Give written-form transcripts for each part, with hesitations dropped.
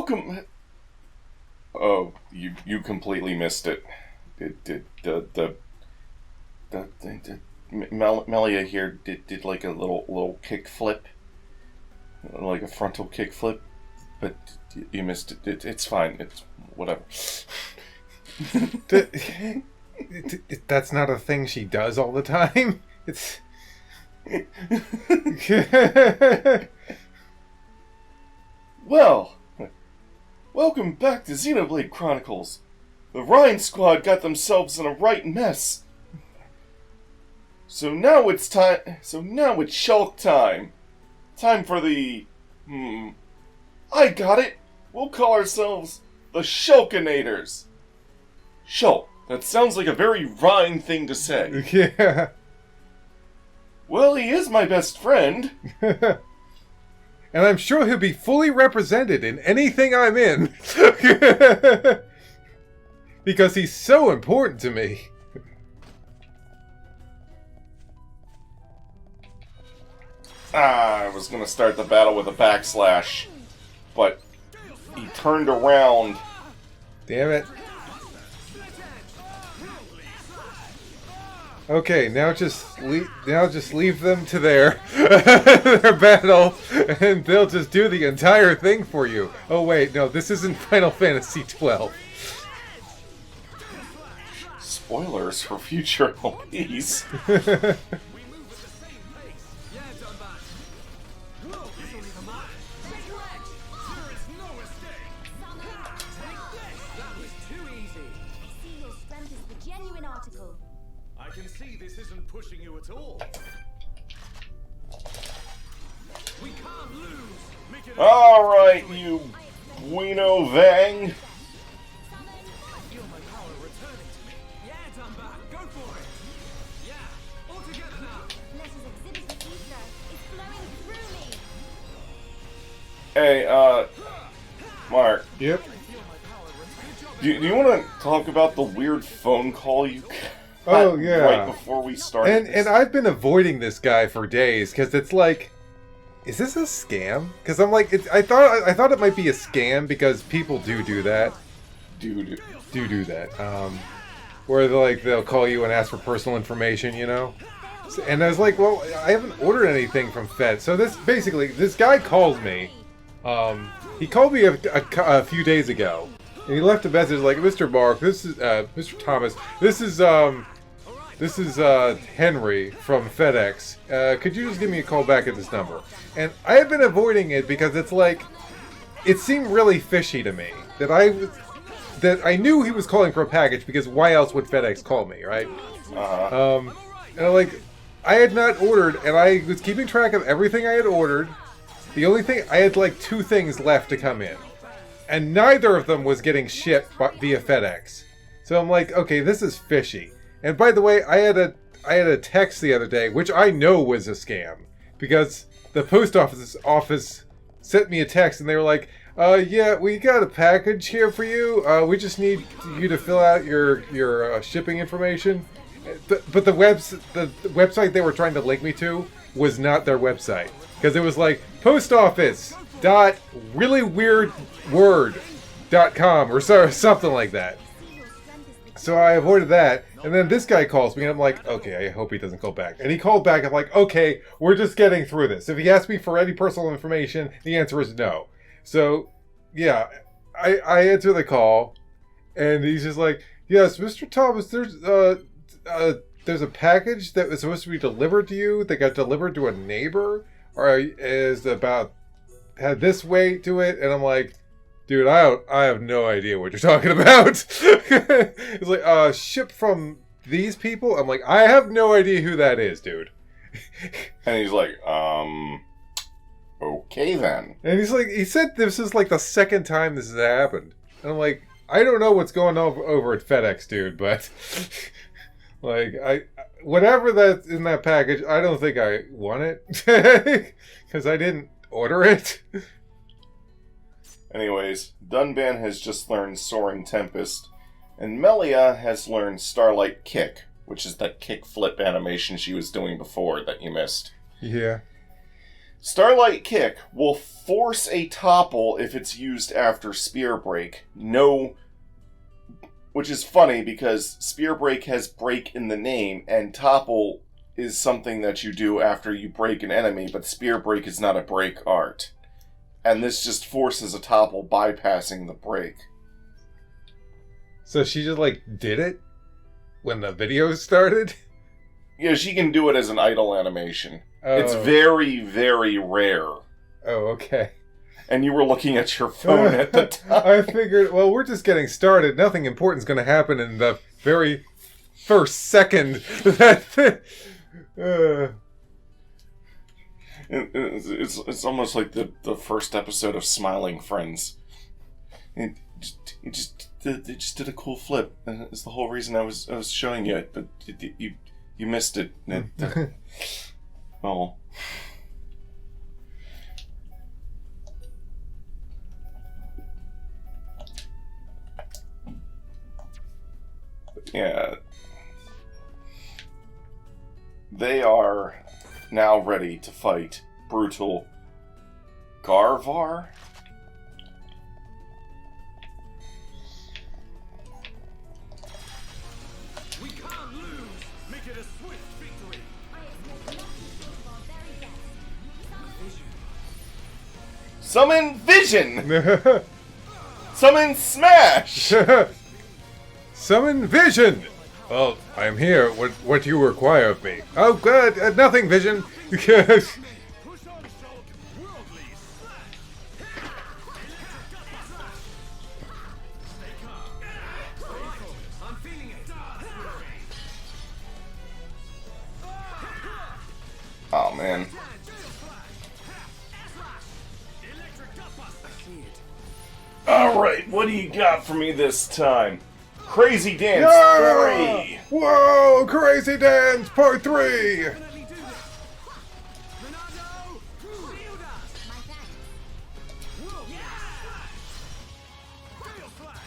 welcome. Oh, you completely missed it. Melia here did like a little kick flip, like a frontal kick flip, but you missed it. It's fine. It's whatever. That's not a thing she does all the time. It's. Well, welcome back to Xenoblade Chronicles. The Rhine Squad got themselves in a right mess. So now it's time. So now it's Shulk time. Time for the. I got it. We'll call ourselves the Shulkinators. Shulk. That sounds like a very Rhine thing to say. Yeah. Well, he is my best friend. And I'm sure he'll be fully represented in anything I'm in. Because he's so important to me. I was gonna start the battle with a backslash, but he turned around. Damn it. Okay, now just leave them to their their battle, and they'll just do the entire thing for you. Oh wait, no, this isn't Final Fantasy XII. Spoilers for future LPs. Pushing you at all. We can't lose. Alright, you Guino Vang. Feel my power returning to me. Yeah, Dunban, go for it. Yeah, all together now. Let us exhibit the ether. It's flowing through me. Hey, Mark. Yep. Do you want to talk about the weird phone call you got? Oh yeah. Right before we started. And I've been avoiding this guy for days because it's like, is this a scam? Because I'm like, I thought it might be a scam because people do that. Do that. Where they'll call you and ask for personal information, you know. And I was like, well, I haven't ordered anything from Fed. So this guy calls me. He called me a few days ago. And he left a message like, Mr. Mark, this is Mr. Thomas. This is Henry from FedEx. Could you just give me a call back at this number? And I have been avoiding it because it's like, it seemed really fishy to me that I knew he was calling for a package because why else would FedEx call me, right? And I had not ordered, and I was keeping track of everything I had ordered. The only thing I had like 2 things left to come in. And neither of them was getting shipped via FedEx. So I'm like, okay, this is fishy. And by the way, I had a text the other day, which I know was a scam. Because the post office sent me a text and they were like, yeah, we got a package here for you. We just need you to fill out your shipping information. But the website they were trying to link me to was not their website. Because it was like, post office dot really weird word.com or something like that. So I avoided that, and then this guy calls me and I'm like, okay, I hope he doesn't call back. And he called back, I'm like, okay, we're just getting through this. If he asks me for any personal information, the answer is no. So yeah, I answer the call and he's just like, yes, Mr. Thomas, there's a package that was supposed to be delivered to you that got delivered to a neighbor or is about had this weight to it, and I'm like, dude, I have no idea what you're talking about. It's like, ship from these people? I'm like, I have no idea who that is, dude. And he's like, okay then. And he said this is like the second time this has happened. And I'm like, I don't know what's going on over at FedEx, dude, but like, whatever that's in that package, I don't think I want it. Because I didn't order it. Anyways, Dunban has just learned Soaring Tempest, and Melia has learned Starlight Kick, which is that kick flip animation she was doing before that you missed. Yeah. Starlight Kick will force a topple if it's used after Spear Break. No, which is funny because Spear Break has break in the name, and topple is something that you do after you break an enemy, but Spear Break is not a break art. And this just forces a topple bypassing the break. So she just, like, did it? When the video started? Yeah, she can do it as an idle animation. Oh. It's very, very rare. Oh, okay. And you were looking at your phone at the time. I figured, well, we're just getting started. Nothing important's going to happen in the very first second. It's almost like the first episode of Smiling Friends. They just did a cool flip. It's the whole reason I was showing you it, but you missed it. Oh. Yeah. They are now ready to fight brutal Garvar. We can't lose. Make it a swift victory. I expect nothing short of our very best. Summon Vision! Summon Smash! Summon Vision! Well, I'm here. What do you require of me? Oh, good. Nothing, Vision. Push on, Shulk. Worldly slash. Stay calm. I'm feeling it. Oh, man. Electric Gutbuster. I see it. Alright, what do you got for me this time? Crazy Dance Yeah! 3! Whoa! Crazy Dance Part 3! Definitely do this. Monado Eater. My thanks. Worldly slash. Tail slash.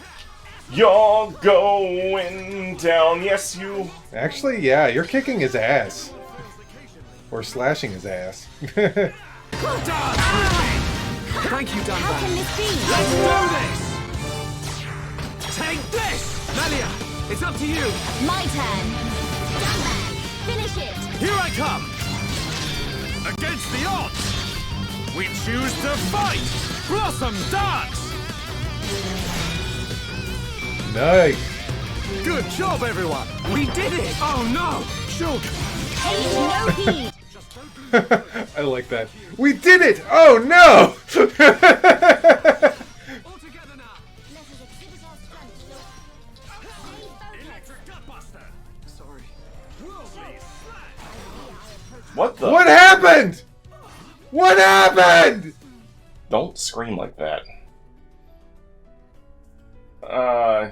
You're going down, yes you... Actually, yeah, you're kicking his ass. Or slashing his ass. Thank you, Dunban. How can this be? Let's do this! Take this! Melia, it's up to you. My turn. Dunban, finish it. Here I come! Against the odds! We choose to fight! Blossom Dance! Nice. Good job, everyone! We did it! Oh no! Shulk! Take no heed. I like that. We did it! Oh no! All together now! Let us exhibit our strength. Stay focused. Electric Gutbuster! Sorry. Worldly slash! What the... What happened? What happened? Don't scream like that.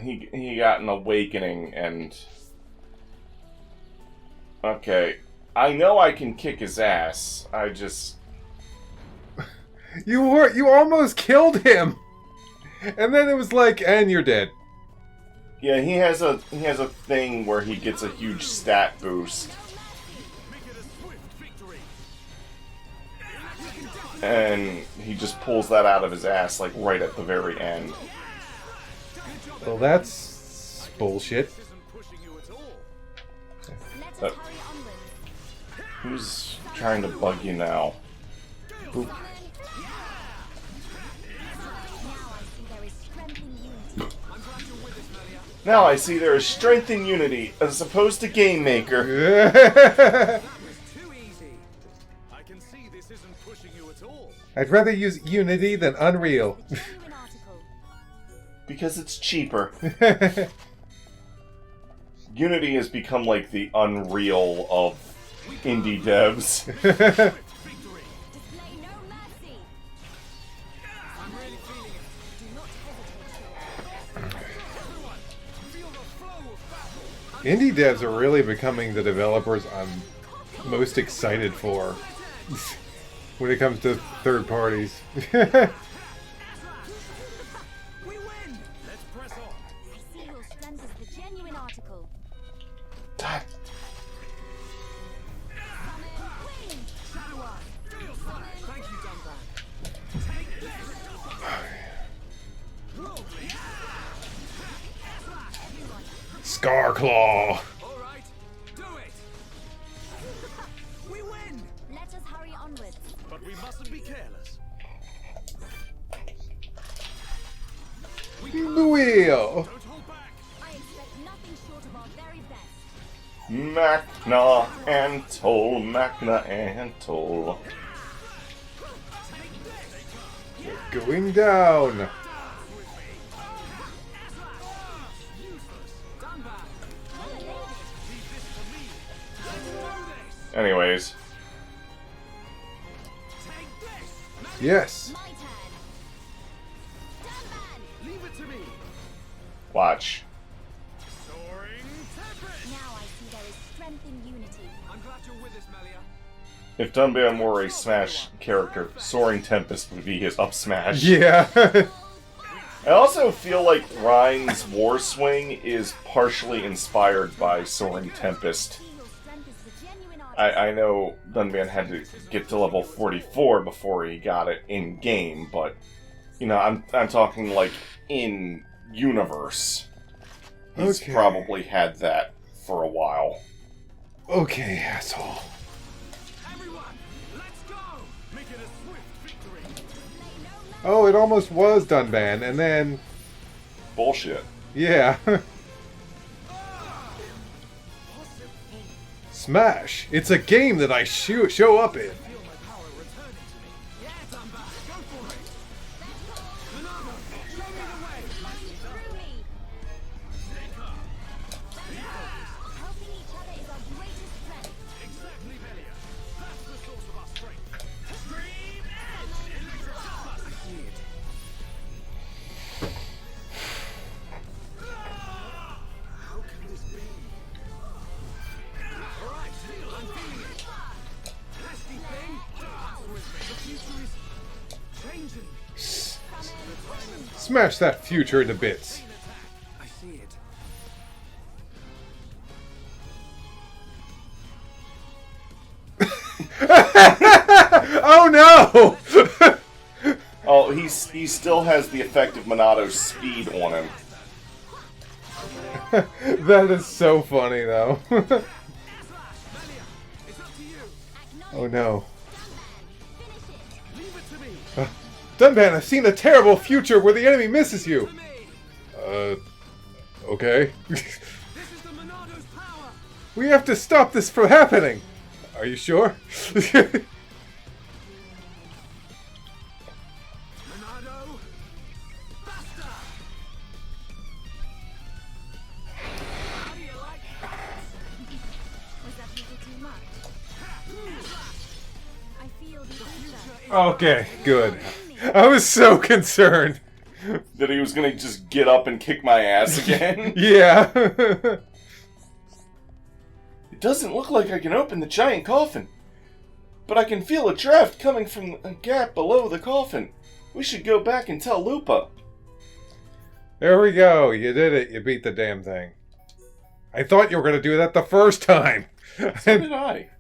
He got an awakening and... Okay. I know I can kick his ass. I just... You almost killed him. And then it was like, and you're dead. Yeah, he has a thing where he gets a huge stat boost. Make it a swift victory! And he just pulls that out of his ass, like, right at the very end. Well, that's bullshit. Isn't pushing you at all. Let us Uh, hurry onwards. Who's trying to bug you now? Oop. Now I see there is strength in unity. Now I see there is strength in unity, as opposed to Game Maker. Too easy. I can see this isn't pushing you at all. I'd rather use Unity than Unreal. Genuine article. Because it's cheaper. Unity has become like the Unreal of indie devs. Victory! Display no mercy. I'm really feeling it. Do not hesitate. Everyone, feel the flow of battle. Indie devs are really becoming the developers I'm most excited for when it comes to third parties. We win! Let's press on. I see your strength is the genuine article. God, Summon Queen. Shadow One. Tail slash. Thank Scarclaw. All right, do it. We win. Let us hurry onwards. But we mustn't be careless. The wheel. Don't hold back. I expect nothing short of our very best. Machna and Toll, Machna and Toll. Going down. Dunban. Leave this to me. Let's do this. Anyways, Take this. Yes. My turn. Dunban! Leave it to me. watch. Soaring Tempest. Now I see there is strength in unity. I'm glad you're with us, Melia. If Dunban were a Smash character, Soaring Tempest would be his up smash. Yeah. I also feel like Ryan's War Swing is partially inspired by Soaring Tempest. See your strength is the genuine art. I know Dunban had to get to level 44 before he got it in game, but you know, I'm talking like in universe. He's Okay. probably had that for a while. Okay, asshole. Everyone, let's go. Make it a swift victory. Oh, it almost was Dunban, and then Bullshit. yeah. Possible. Smash. It's a game that I show up in. Feel my power returning to me. Yeah, Dunban, go for it. Monado, show me the way. Through me. Helping each other is our greatest strength. Exactly, Melia. That's the source of our strength. Stream Edge! Electrify! I see it. How can this be? Alright, I'm feeling it. Nasty thing! Dance with me. The future is changing. Smash that future into bits. I see it. Oh no! Oh, he still has the effect of Monado's speed on him. That is so funny though. Melia, it's up to you. Oh no. Leave it to me. Dunban, I've seen a terrible future where the enemy misses you. To me. Okay. This is the Monado's power. We have to stop this from happening. Are you sure? Monado. Basta. How do you like that? Was that a little too much? I feel the future. Okay, good. I was so concerned. That he was gonna just get up and kick my ass again. Yeah. It doesn't look like I can open the giant coffin. But I can feel a draft coming from a gap below the coffin. We should go back and tell Lupa. There we go. You did it. You beat the damn thing. I thought you were going to do that the first time. So did I.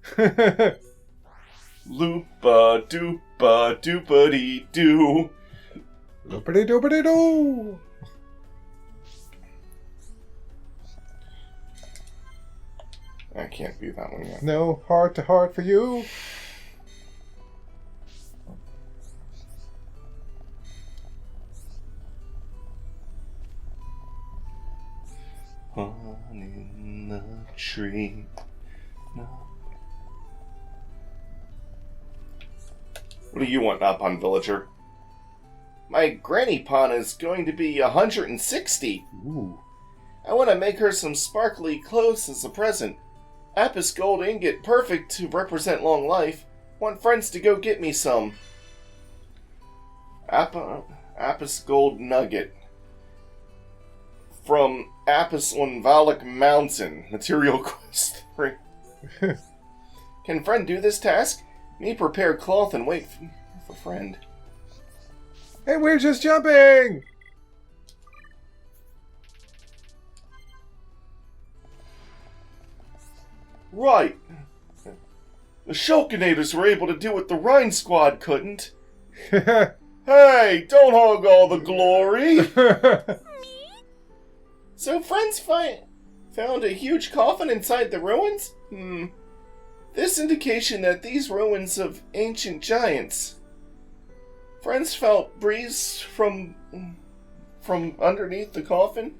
Lupa doopa doopity doo. Doopity doopity doo. I can't be that one yet. No heart to heart for you. On in the tree. No. What do you want, Napon Villager? My Granny Pon is going to be 160. Ooh. I want to make her some sparkly clothes as a present. Apis gold ingot, perfect to represent long life. Want friends to go get me some. Apis gold nugget. From Apis on Valak Mountain. Material quest 3. Can friend do this task? Me prepare cloth and wait for friend. Hey, we're just jumping! Right. The Shulkinators were able to do what the Rhine Squad couldn't. Hey, don't hog all the glory. So Found a huge coffin inside the ruins? This indication that these ruins of ancient giants. Friends felt breeze from underneath the coffin,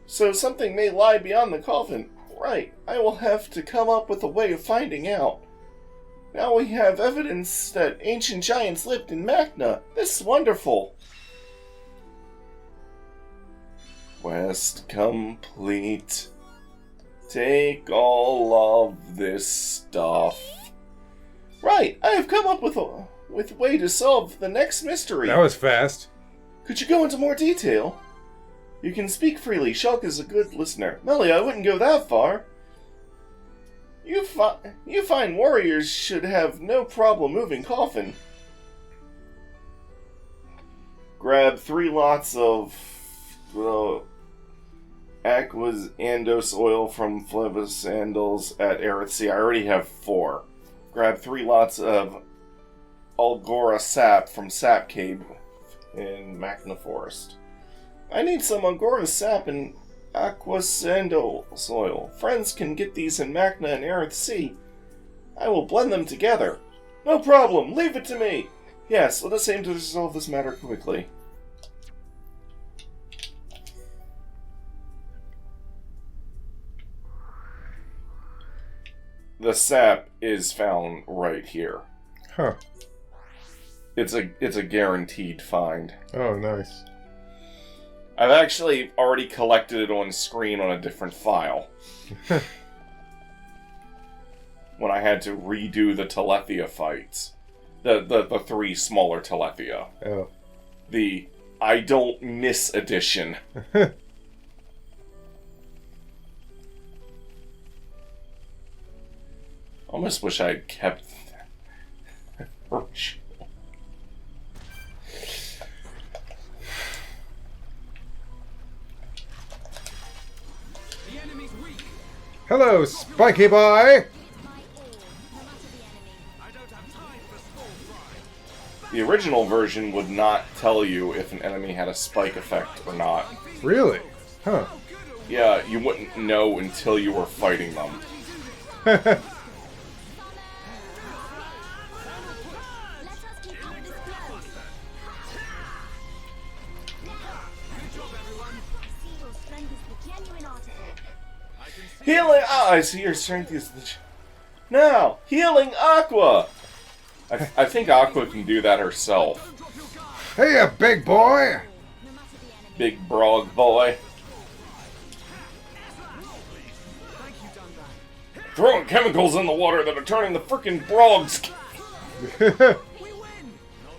so something may lie beyond the coffin. Right, I will have to come up with a way of finding out. Now we have evidence that ancient giants lived in Magna. This is wonderful. Quest complete. Take all of this stuff. Right, I have come up with a way to solve the next mystery. That was fast. Could you go into more detail? You can speak freely. Shulk is a good listener. Melly, I wouldn't go that far. You fine warriors should have no problem moving coffin. Grab 3 lots of Aqua's Andos oil from Fleva Sandals at Erythsea. I already have 4. Grab 3 lots of Algora sap from Sap Cave in Magna Forest. I need some Algora sap and Aqua Sandals oil. Friends can get these in Magna and Erythsea. I will blend them together. No problem, leave it to me! Yes, let us aim to resolve this matter quickly. The sap is found right here. Huh. It's a guaranteed find. Oh, nice. I've actually already collected it on screen on a different file. When I had to redo the Telethia fights. The 3 smaller Telethia. Oh. The I don't miss edition. Almost wish I had kept that. The enemy's weak. Hello, Spiky Boy! I don't have time for small fry. The original version would not tell you if an enemy had a spike effect or not. Really? Huh. Yeah, you wouldn't know until you were fighting them. Let us keep all this close. Good job, everyone. See, your strength is the genuine article. I can see Healing! I see your strength is the... Now! Healing Aqua! I think Aqua can do that herself. Drop your guard. Hey, big boy! No matter the enemy. Big Brog boy. Thank you, Dunban. Throwing chemicals in the water that are turning the frickin' Brogs... We win. Not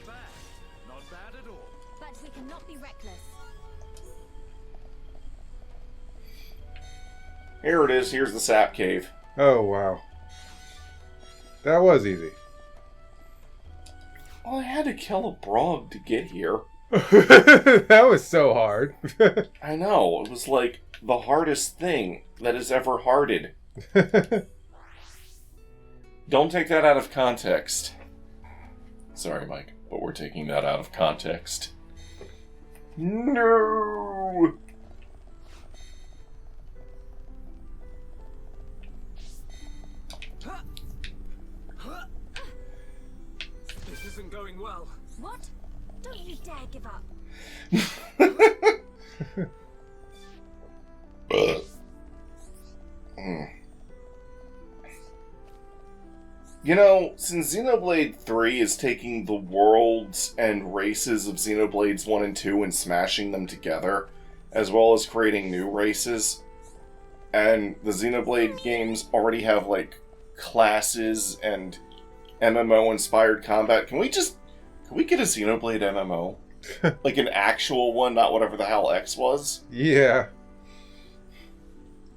bad. Not bad at all. But we cannot be reckless. Here it is, here's the sap cave. Oh, wow. That was easy. Well, I had to kill a Brog to get here. That was so hard. I know, it was like the hardest thing that is ever hearted. Don't take that out of context. Sorry, Mike, but we're taking that out of context. No! This isn't going well. What? Don't you dare give up. You know, since Xenoblade 3 is taking the worlds and races of Xenoblades 1 and 2 and smashing them together, as well as creating new races, and the Xenoblade games already have, like, classes and MMO-inspired combat, can we get a Xenoblade MMO? Like an actual one, not whatever the hell X was? Yeah.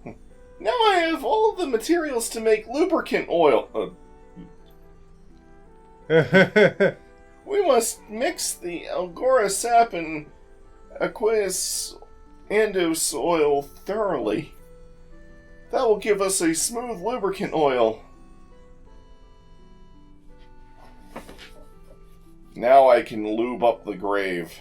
Now I have all of the materials to make lubricant oil. We must mix the Algora sap and Aqueous Andos oil thoroughly. That will give us a smooth lubricant oil. Now I can lube up the grave.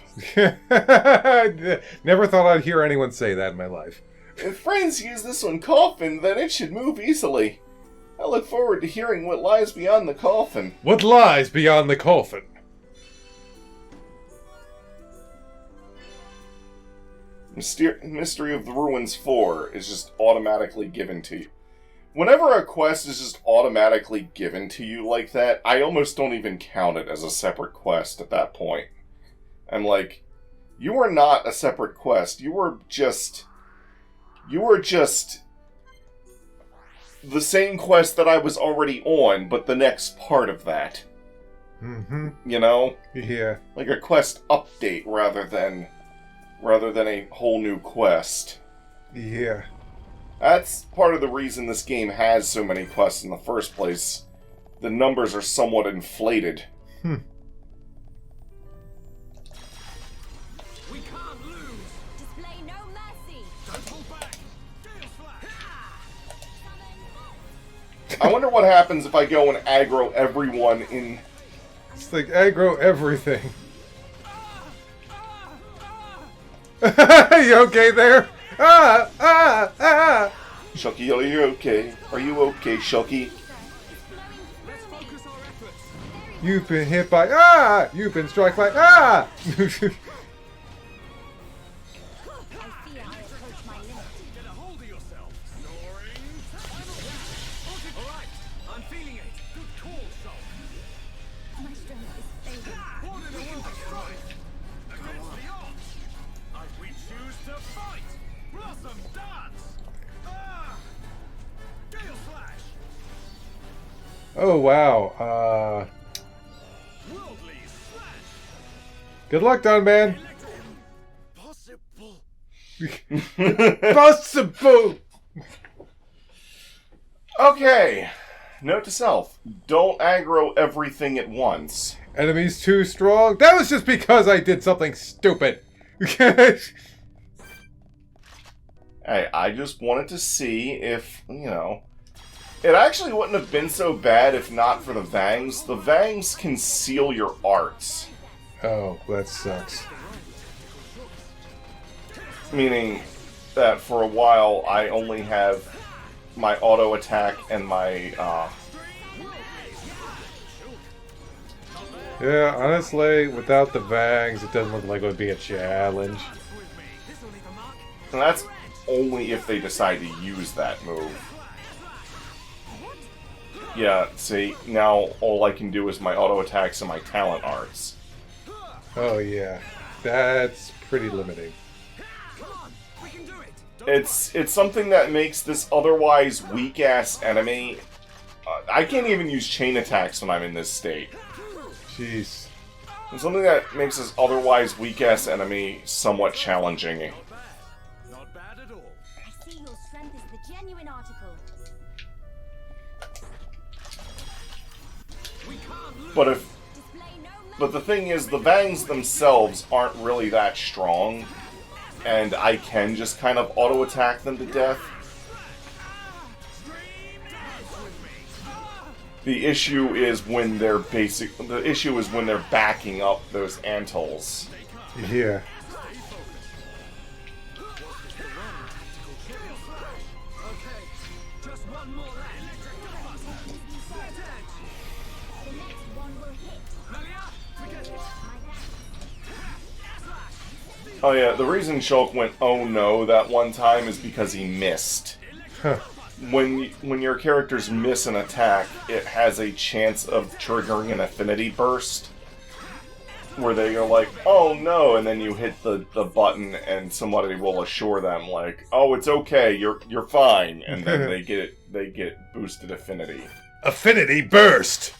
Never thought I'd hear anyone say that in my life. If friends use this one coffin, then it should move easily. I look forward to hearing what lies beyond the coffin. What lies beyond the coffin? Mystery of the Ruins 4 is just automatically given to you. Whenever a quest is just automatically given to you like that, I almost don't even count it as a separate quest at that point. I'm like, you are not a separate quest. You are just the same quest that I was already on, but the next part of that. Mm-hmm. You know? Yeah. Like a quest update rather than a whole new quest. Yeah. That's part of the reason this game has so many quests in the first place. The numbers are somewhat inflated. We can't lose. Display no mercy. Don't pull back. Gale Slash. I wonder what happens if I go and aggro everyone in... It's like aggro everything. You okay there? Shucky, are you okay? Are you okay, Shucky? Let's focus our efforts. You've been hit by You've been struck by I fear I approach my limit. Get a hold of yourself. Soaring. Alright, I'm feeling it. Good call, Shulk. My strength is fading. Born in a world of strife. Against the odds. We choose to fight. Blossom dance. Gale Slash. Oh wow. Worldly slash. Good luck, Dunban. Possible. Possible. Okay. Note to self. Don't aggro everything at once. Enemies too strong. That was just because I did something stupid. Hey, I just wanted to see if, it actually wouldn't have been so bad if not for the Vangs. The Vangs conceal your arts. Oh, that sucks. Meaning that for a while I only have my auto attack and my, Yeah, honestly, without the Vangs, it doesn't look like it would be a challenge. and that's only if they decide to use that move. Yeah, see, now all I can do is my auto attacks and my talent arts. Oh yeah, that's pretty limiting. It's something that makes this otherwise weak-ass enemy... I can't even use chain attacks when I'm in this state. Jeez. It's something that makes this otherwise weak-ass enemy somewhat challenging. Not bad at all. I see your strength is the genuine article. We can't lose. But Display no mercy. But the thing is, the Vangs themselves aren't really that strong, and I can just kind of auto-attack them to death. The issue is when they're backing up those Antals. Yeah. Okay, just one more left. The next one will hit. Melia, forget it. My Oh yeah, the reason Shulk went "oh no" that one time is because he missed. Huh. When your characters miss an attack, it has a chance of triggering an affinity burst, where they are like, "oh no," and then you hit the button, and somebody will assure them like, "oh, it's okay, you're fine," and then they get boosted affinity. Affinity burst.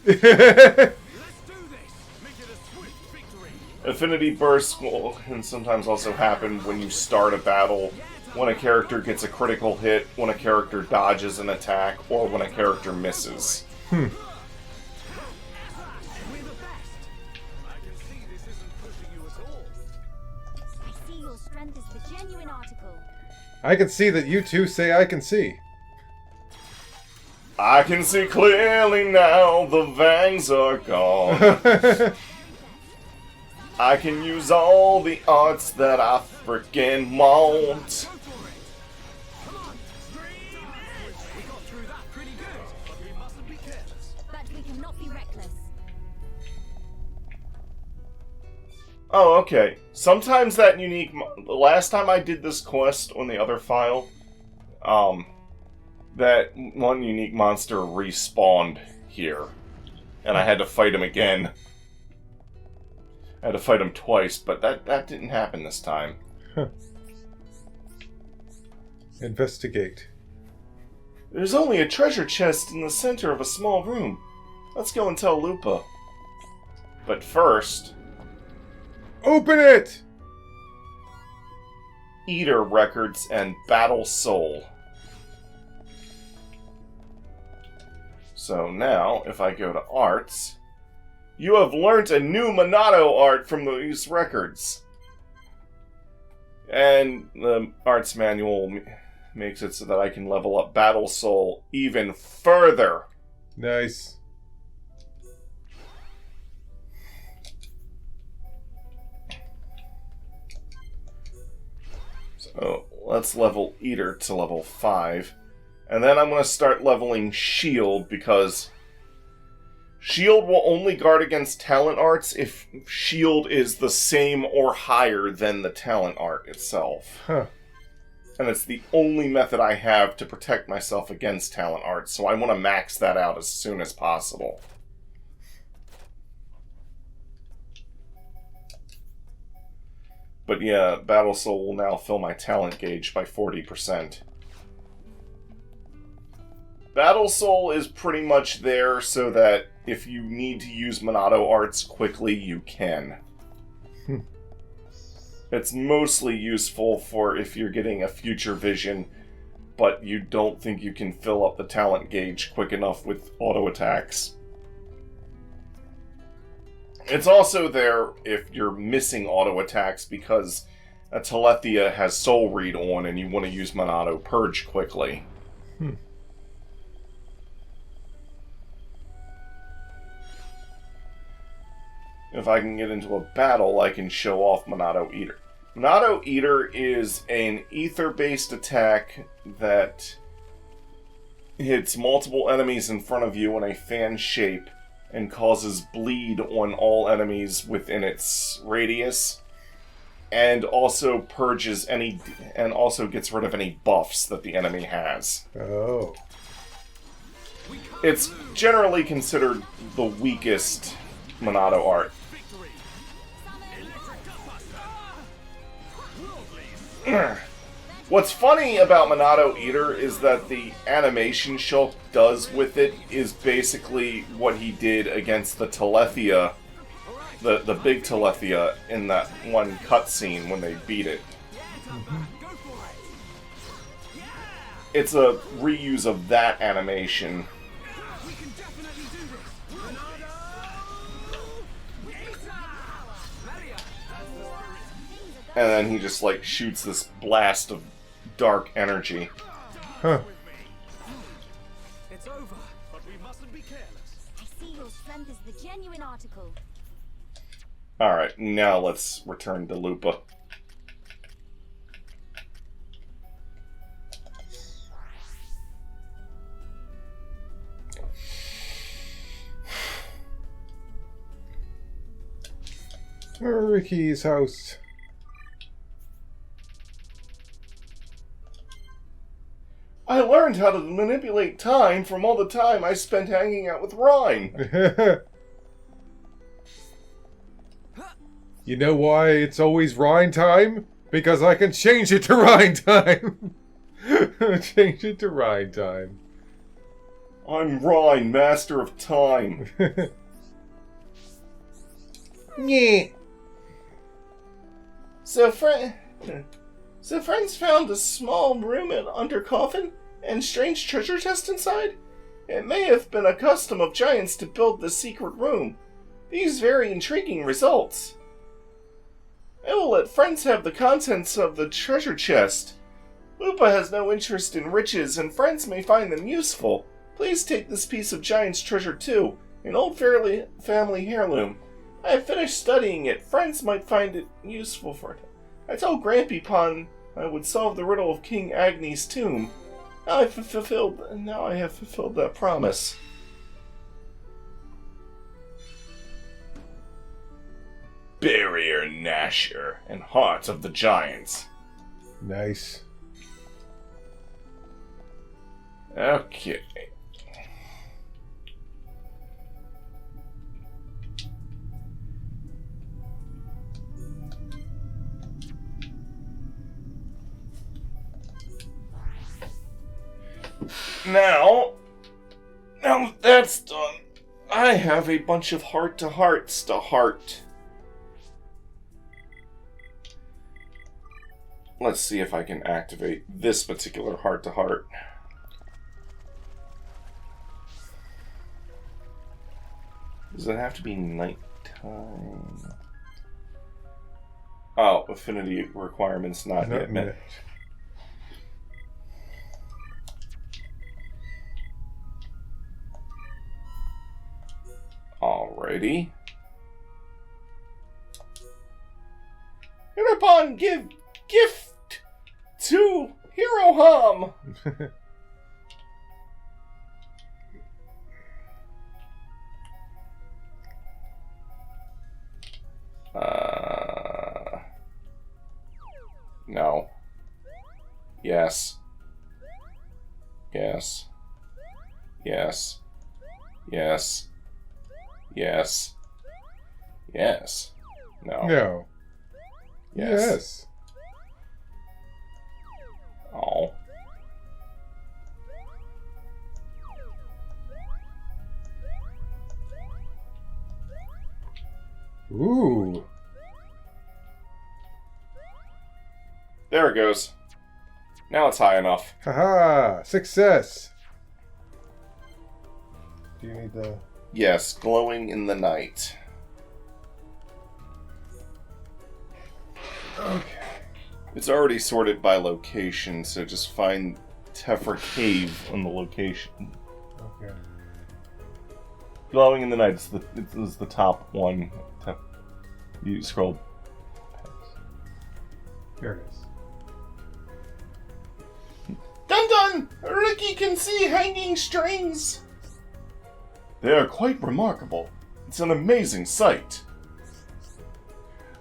Let's do this. Make it a swift victory. Affinity bursts can sometimes also happen when you start a battle, when a character gets a critical hit, when a character dodges an attack, or when a character misses. We're the best. I can see this isn't pushing you at all. I see your strength is the genuine article. I can see that you two say I can see. I can see clearly now, the Vangs are gone. I can use all the arts that I freaking want. cannot be reckless. Oh, okay. Sometimes that unique... The last time I did this quest on the other file, that one unique monster respawned here. And I had to fight him again. I had to fight him twice, but that didn't happen this time. Huh. Investigate. There's only a treasure chest in the center of a small room. Let's go and tell Lupa. But first... Open it! Eater Records and Battle Soul. So now, if I go to Arts... You have learnt a new Monado art from these records. And the arts manual makes it so that I can level up Battle Soul even further. Nice. So let's level Eater to level 5. And then I'm going to start leveling Shield because... Shield will only guard against talent arts if Shield is the same or higher than the talent art itself. Huh. And it's the only method I have to protect myself against talent arts, so I want to max that out as soon as possible. But yeah, Battle Soul will now fill my talent gauge by 40%. Battle Soul is pretty much there so that if you need to use Monado arts quickly, you can. It's mostly useful for if you're getting a future vision, but you don't think you can fill up the talent gauge quick enough with auto attacks. It's also there if you're missing auto attacks because a Telethia has Soul Read on and you want to use Monado Purge quickly. If I can get into a battle, I can show off Monado Eater. Monado Eater is an ether-based attack that hits multiple enemies in front of you in a fan shape and causes bleed on all enemies within its radius, and also purges any, and also gets rid of any buffs that the enemy has. Oh. It's generally considered the weakest Monado art. What's funny about Monado Eater is that the animation Shulk does with it is basically what he did against the Telethia, the big Telethia in that one cutscene when they beat it. It's a reuse of that animation. And then he just, like, shoots this blast of dark energy. Huh. It's over, but we mustn't be careless. I see your strength is the genuine article. Alright, now let's return to Lupa. Ricky's house. I learned how to manipulate time from all the time I spent hanging out with Rhine. You know why it's always Rhine time? Because I can change it to Rhine time. Change it to Rhine time. I'm Rhine, master of time. Yeah. So friends found a small room under coffin and strange treasure chest inside? It may have been a custom of giants to build this secret room. These very intriguing results. I will let friends have the contents of the treasure chest. Lupa has no interest in riches, and friends may find them useful. Please take this piece of giant's treasure too, an old family heirloom. I have finished studying it. Friends might find it useful for it. I told Grampy Pon I would solve the riddle of King Agni's tomb. Now I have fulfilled that promise. Barrier Gnasher and Heart of the Giants. Nice. Okay. Now that's done, I have a bunch of heart-to-hearts to heart. Let's see if I can activate this particular heart-to-heart. Does it have to be nighttime? Oh, affinity requirements not yet met. Alrighty. Hereupon give gift to Hero Hum. No. Yes. Yes. Yes. Yes. Yes. Yes. No. No. Yes. Oh. Ooh. There it goes. Now it's high enough. Haha! Success! Do you need the... Yes, glowing in the night. Okay. It's already sorted by location, so just find Tefra Cave on the location. Okay. Glowing in the night is the top one. You scroll past. Here it is. Dun! Ricky can see hanging strings! They are quite remarkable. It's an amazing sight.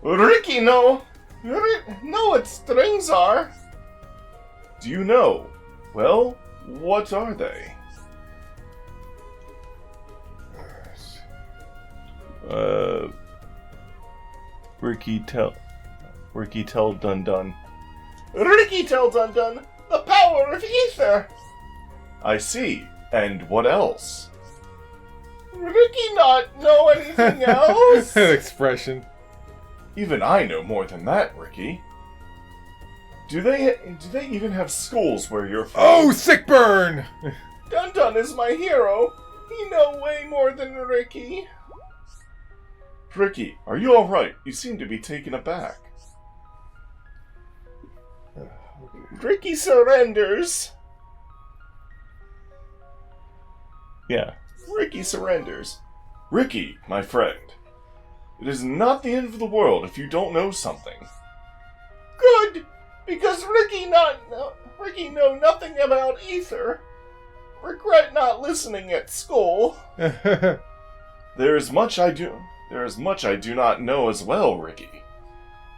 Ricky, know what strings are. Do you know? Well, what are they? Ricky tell Dunban. Ricky tell Dunban the power of ether. I see. And what else? Ricky not know anything else? That expression. Even I know more than that, Ricky. Do they even have schools where you're from? Oh, sick burn! Dunban is my hero. He know way more than Ricky. Ricky, are you alright? You seem to be taken aback. Ricky surrenders. Yeah, Ricky surrenders. Ricky, my friend, it is not the end of the world if you don't know something. Good, because Ricky know nothing about ether. Regret not listening at school. There is much I do not know as well, Ricky.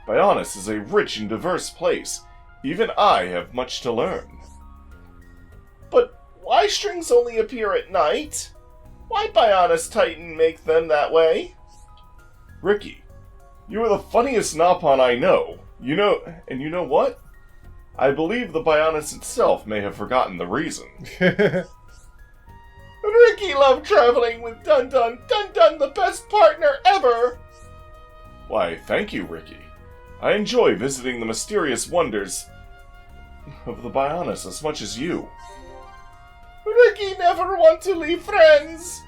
Bionis is a rich and diverse place. Even I have much to learn. But why strings only appear at night? Why Bionis Titan make them that way? Ricky, you are the funniest Nopon I know. You know what? I believe the Bionis itself may have forgotten the reason. Ricky loved traveling with Dunban. Dunban, the best partner ever! Why, thank you, Ricky. I enjoy visiting the mysterious wonders of the Bionis as much as you. Ricky never want to leave friends!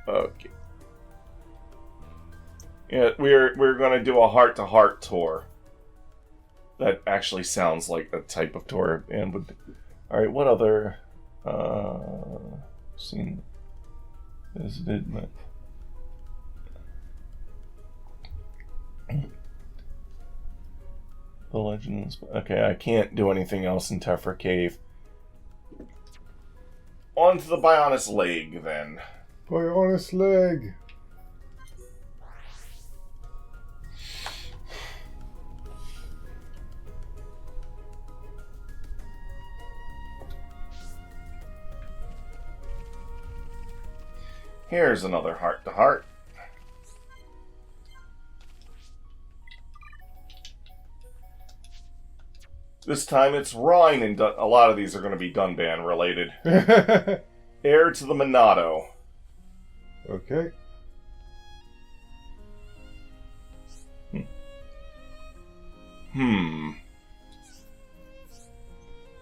Okay. Yeah, we're gonna do a heart-to-heart tour. That actually sounds like a type of tour, and would... Alright, what other... seen... visited... The Legends... Okay, I can't do anything else in Tefra Cave. On to the Bionis Leg, then. Bionis leg. Here's another heart-to-heart. This time it's Rhine, and a lot of these are going to be Dunban related. Heir to the Monado. Okay.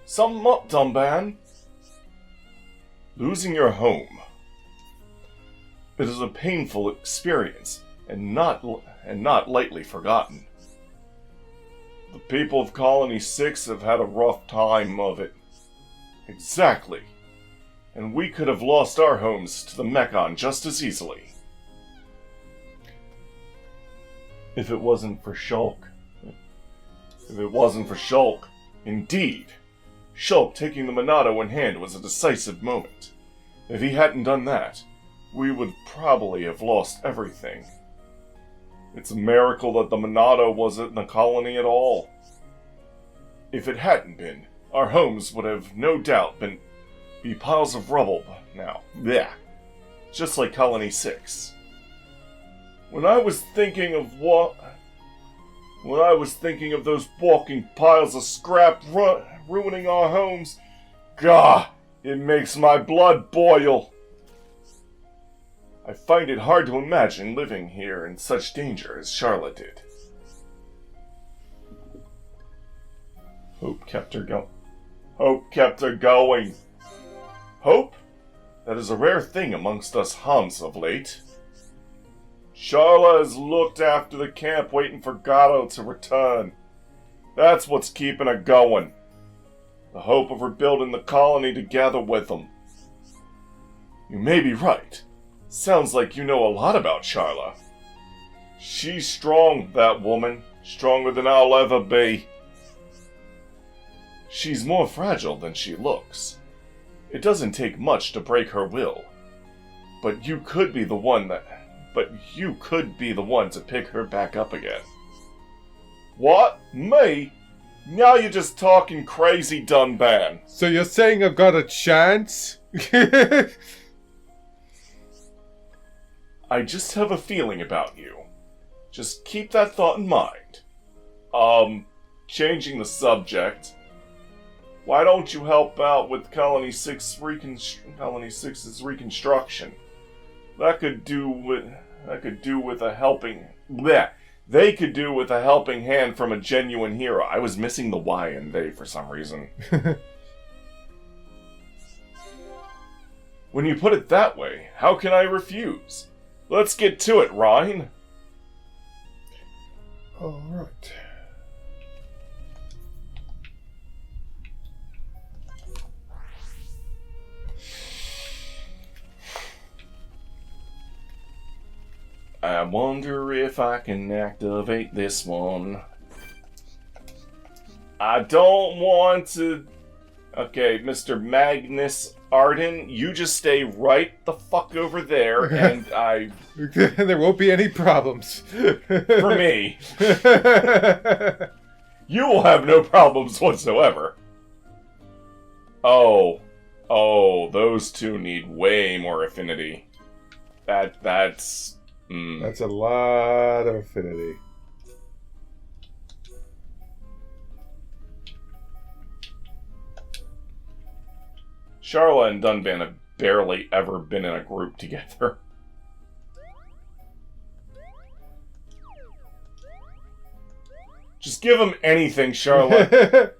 Sum up, Dunban. Losing your home. It is a painful experience, and not lightly forgotten. The people of Colony 6 have had a rough time of it. Exactly. And we could have lost our homes to the Mechon just as easily. If it wasn't for Shulk. Indeed. Shulk taking the Monado in hand was a decisive moment. If he hadn't done that, we would probably have lost everything. It's a miracle that the Monado wasn't in the colony at all. If it hadn't been, our homes would have no doubt be piles of rubble now. Yeah, just like Colony 6. When I was thinking of those walking piles of scrap ruining our homes, gah, it makes my blood boil. I find it hard to imagine living here in such danger as Charlotte did. Hope kept her going. Hope? That is a rare thing amongst us Huns of late. Charla has looked after the camp waiting for Gato to return. That's what's keeping her going. The hope of rebuilding the colony together with them. You may be right. Sounds like you know a lot about Charla. She's strong, that woman. Stronger than I'll ever be. She's more fragile than she looks. It doesn't take much to break her will. But you could be the one to pick her back up again. What? Me? Now you're just talking crazy, Dunban. So you're saying I've got a chance? I just have a feeling about you. Just keep that thought in mind. Changing the subject. Why don't you help out with Colony 6's reconstruction? They could do with a helping hand from a genuine hero. I was missing the Y in they for some reason. When you put it that way, how can I refuse? Let's get to it, Rhine. All right. I wonder if I can activate this one. I don't want to... Okay, Mr. Magnus Arden, you just stay right the fuck over there, and I... There won't be any problems. For me. You will have no problems whatsoever. Oh, those two need way more affinity. That's... That's a lot of affinity. Charla and Dunban have barely ever been in a group together. Just give them anything, Charla.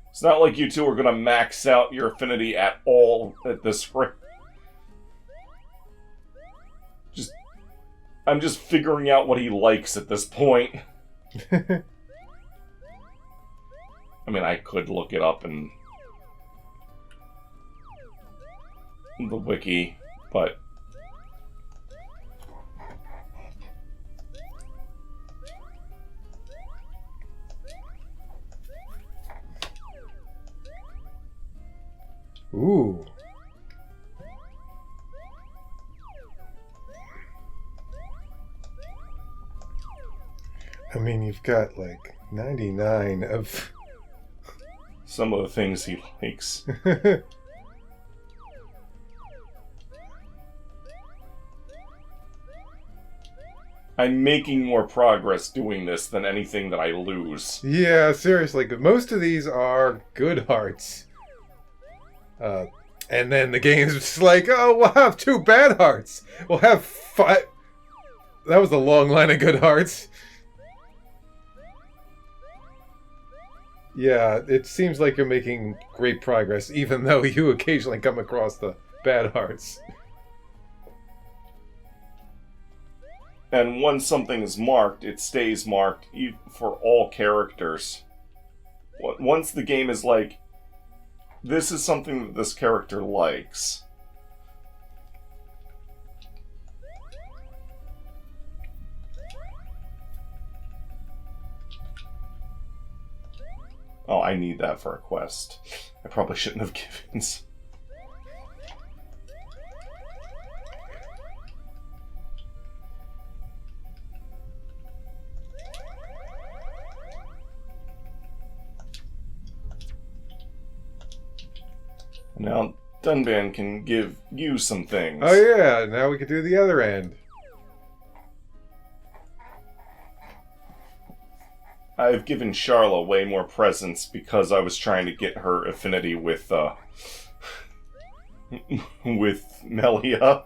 It's not like you two are gonna max out your affinity at all at this rate. I'm just figuring out what he likes at this point. I mean, I could look it up in the wiki, but... Ooh. I mean, you've got like 99 of... Some of the things he likes. I'm making more progress doing this than anything that I lose. Yeah, seriously, 'cause most of these are good hearts. And then the game's just like, oh, we'll have 2 bad hearts. We'll have 5... That was a long line of good hearts. Yeah, it seems like you're making great progress, even though you occasionally come across the bad hearts. And once something is marked, it stays marked for all characters. Once the game is like, this is something that this character likes. Oh, I need that for a quest. I probably shouldn't have given. Now, Dunban can give you some things. Oh yeah, now we can do the other end. I've given Charla way more presents because I was trying to get her affinity with, with Melia.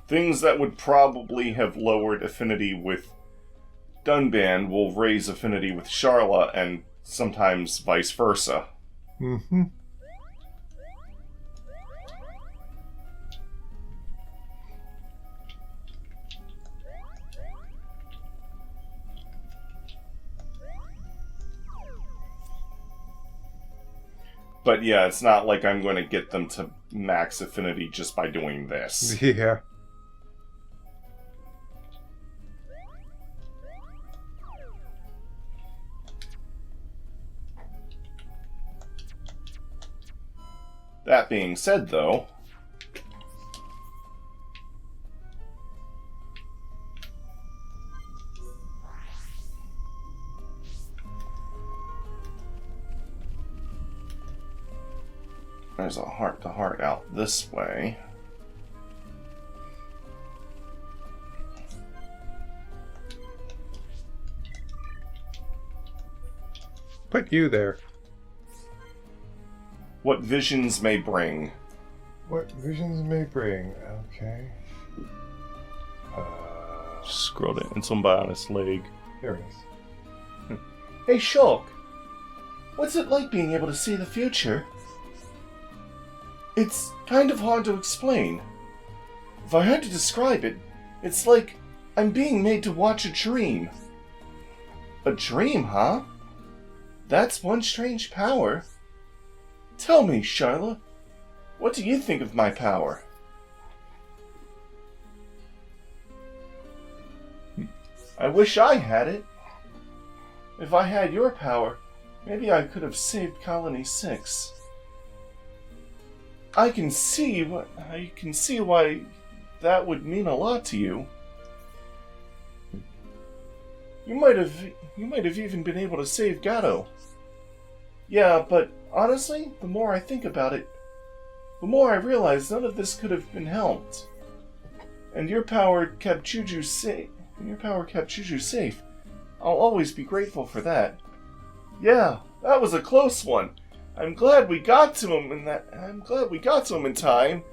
Things that would probably have lowered affinity with Dunban will raise affinity with Charla, and sometimes vice versa. Mm-hmm. But yeah, it's not like I'm going to get them to max affinity just by doing this. Yeah. That being said, though, there's a heart-to-heart out this way. Put you there. What visions may bring. What visions may bring. Okay. Scroll it in somebody's leg. There it is. Hey, Shulk. What's it like being able to see the future? It's kind of hard to explain. If I had to describe it, it's like I'm being made to watch a dream. A dream, huh? That's one strange power. Tell me, Charla, what do you think of my power? I wish I had it. If I had your power, maybe I could have saved Colony 6. I can see why that would mean a lot to you. You might have even been able to save Gato. Yeah, but honestly, the more I think about it, the more I realize none of this could have been helped. And your power kept Juju safe. I'll always be grateful for that. Yeah, that was a close one. I'm glad we got to him in time,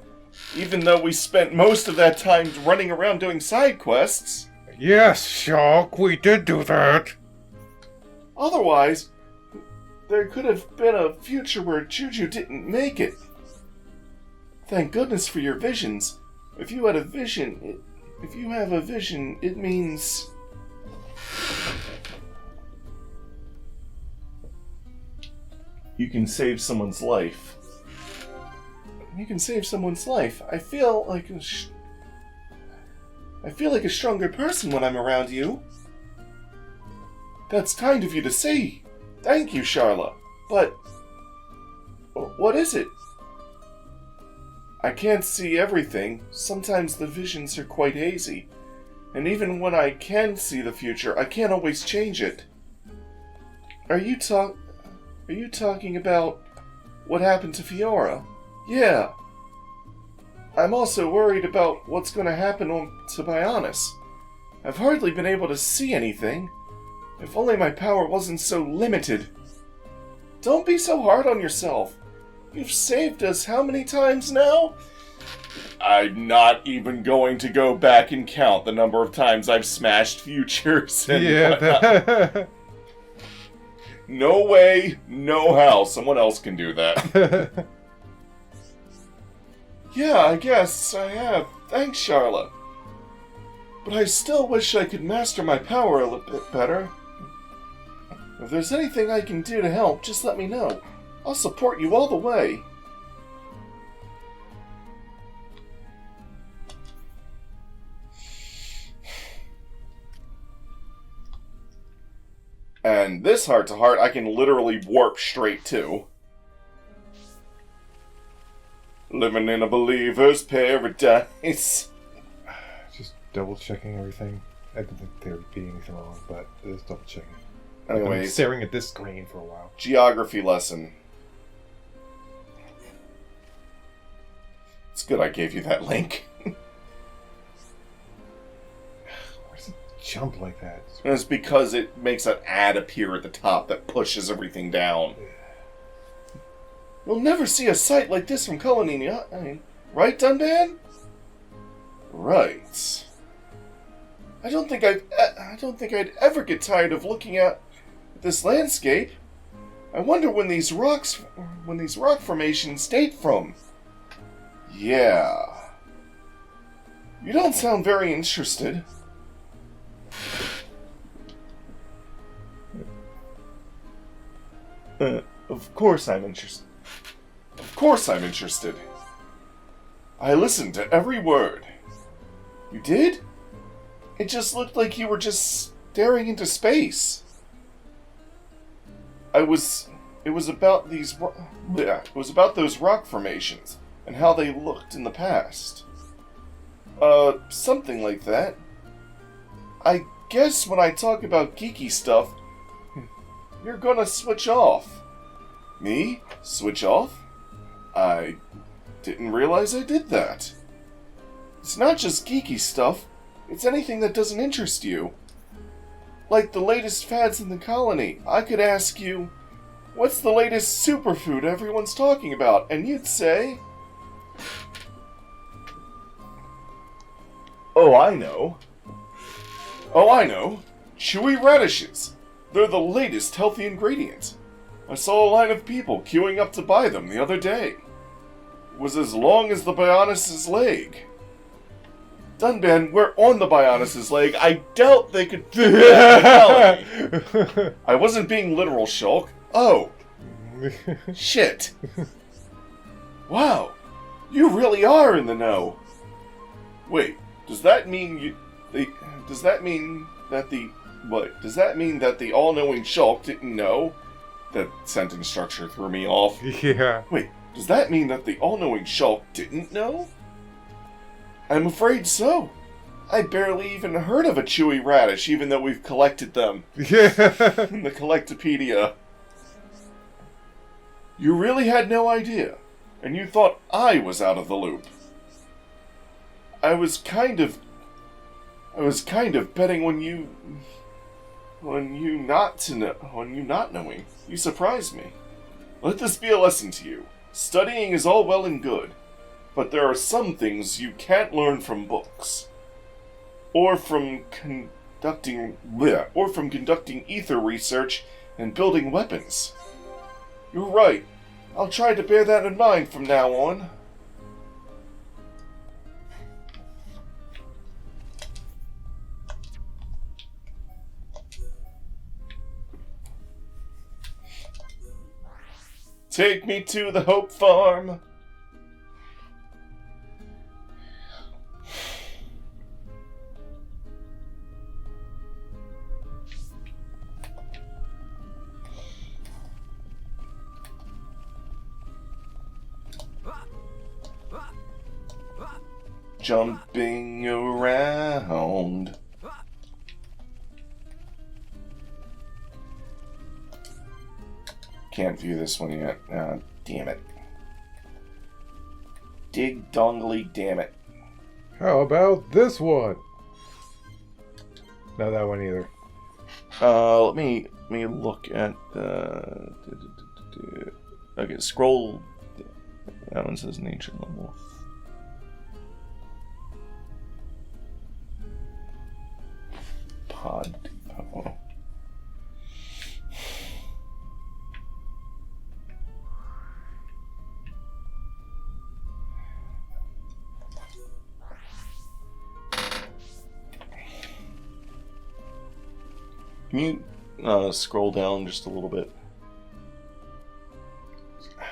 even though we spent most of that time running around doing side quests. Yes, Shulk, we did do that. Otherwise, there could have been a future where Juju didn't make it. Thank goodness for your visions. If you have a vision, it means... You can save someone's life. I feel like a stronger person when I'm around you. That's kind of you to say, Thank you, Charla. But... what is it? I can't see everything. Sometimes the visions are quite hazy. And even when I can see the future, I can't always change it. Are you talking about what happened to Fiora? Yeah. I'm also worried about what's going to happen to Bionis. I've hardly been able to see anything. If only my power wasn't so limited. Don't be so hard on yourself. You've saved us how many times now? I'm not even going to go back and count the number of times I've smashed futures and whatnot. No way, no how. Someone else can do that. Yeah, I guess I have. Thanks, Charla. But I still wish I could master my power a little bit better. If there's anything I can do to help, just let me know. I'll support you all the way. And this heart-to-heart I can literally warp straight to. Living in a believer's paradise. Just double checking everything. I didn't think there would be anything wrong, but just double checking. I've been Anyways, staring at this screen for a while. geography lesson. It's good I gave you that link. Why does it jump like that? And it's because it makes an ad appear at the top that pushes everything down. You'll never see a sight like this from Colony, right, Dunban? Right. I don't think I'd ever get tired of looking at this landscape. I wonder when these rock formations date from. Yeah. You don't sound very interested. Of course I'm interested. Of course I'm interested. I listened to every word. You did? It just looked like you were just staring into space. It was about those rock formations and how they looked in the past. Something like that. I guess when I talk about geeky stuff, you're gonna switch off. Me? Switch off? I didn't realize I did that. It's not just geeky stuff, it's anything that doesn't interest you. Like the latest fads in the colony, I could ask you, what's the latest superfood everyone's talking about? And you'd say, Oh, I know. Chewy radishes. They're the latest healthy ingredient. I saw a line of people queuing up to buy them the other day. It was as long as the Bionis' leg. Dunban, we're on the Bionis' leg. I doubt they could do that. I wasn't being literal, Shulk. Oh. Shit. Wow. You really are in the know. Wait, does that mean that the all-knowing Shulk didn't know? That sentence structure threw me off. Yeah. Wait, does that mean that the all-knowing Shulk didn't know? I'm afraid so. I barely even heard of a chewy radish, even though we've collected them. Yeah. In the Collectopedia. You really had no idea, and you thought I was out of the loop. I was kind of betting on you not knowing. You surprised me. Let this be a lesson to you. Studying is all well and good, but there are some things you can't learn from books, or from conducting ether research and building weapons. You're right. I'll try to bear that in mind from now on. Take me to the Hope Farm. jumping around. Can't view this one yet. Damn it. Dig dongly, damn it. How about this one? Not that one either. Let me look at the. Okay, scroll. That one says nature level. Pod Depot. Can you scroll down just a little bit?